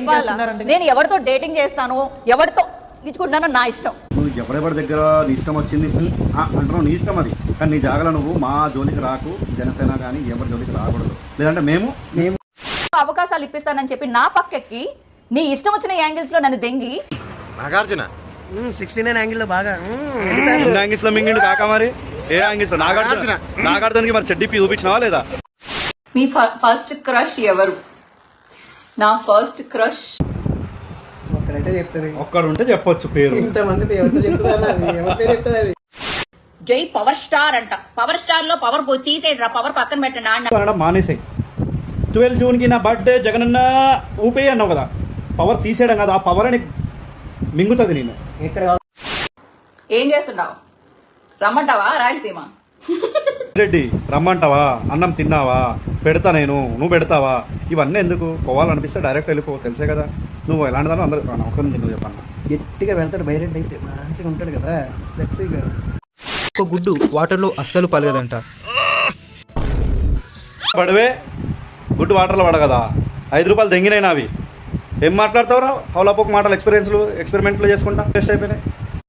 చెప్పాలా? నేను ఎవరితో డేటింగ్ చేస్తాను, ఎవరితో తీసుకుంటున్నానో నా ఇష్టం. నువ్వు ఎవరెవరి దగ్గర నీ ఇష్టం వచ్చింది అంటున్నావు, నీ ఇష్టం అది. కానీ నీ జాగలో నువ్వు మా జోలికి రాకు, జనసేన కానీ ఎవరి జోలికి రాకూడదు. లేదంటే మేము అవకాశాలు ఇప్పిస్తానని చెప్పి నా పక్కకి నీ ఇష్టం వచ్చిన యాంగిల్స్ లో నన్ను దెంగి నాగార్జున 69 యాంగిల్లో బాగా యాంగిల్స్ లో మింగిండు కాక మరి ఏ యాంగిల్స్ నాగార్జునకి మరి చెడ్డీపీ చూపించినావా లేదా? మీ ఫస్ట్ క్రష్ ఎవరు? నా ఫస్ట్ క్రష్ ఒక్కడైతే చెప్తుంది, ఒక్కడు ఉంటే చెప్పొచ్చు పేరు. ఇంతమంది ఎవరితో చెప్తుందా? ఎవరితో చెప్తుంది అది? జై పవర్ స్టార్ అంట. పవర్ స్టార్ లో పవర్ తీసేయడ్రా, పవర్ పక్కన పెట్టండి అన్న. మానేసాయి 12 జూన్కి నా బర్త్డే జగనన్న ఊపే అన్నావు కదా, పవర్ తీసేయడం కదా, ఆ పవర్ అని మింగుతుంది. నేను ఇక్కడ ఏం చేస్తున్నావు? రమ్మంటావా రాయలసీమ? రెడ్డి రమ్మంటావా, అన్నం తిన్నావా, పెడతా నేను, నువ్వు పెడతావా, ఇవన్నీ ఎందుకు? పోవాలనిపిస్తే డైరెక్ట్ వెళ్ళిపో, తెలుసే కదా నువ్వు ఎలాంటి దాన్ని అందరూ నమ్మకం నువ్వు చెప్పన్నా. గట్టిగా వెళ్తాడు బైరెడ్ అయితే మంచిగా ఉంటాడు కదా సెక్సీగా. ఒక గుడ్డు వాటర్లో అస్సలు పలగదంట. పడవే గుడ్డు వాటర్లో పడ కదా, 5 రూపాయలు దెంగినాయి నావి. ఏం మాట్లాడతావురా? హౌలాపోక్ మాటలు ఎక్స్పెరిమెంట్లు చేసుకుంటా వేస్ట్ అయిపోయినాయి.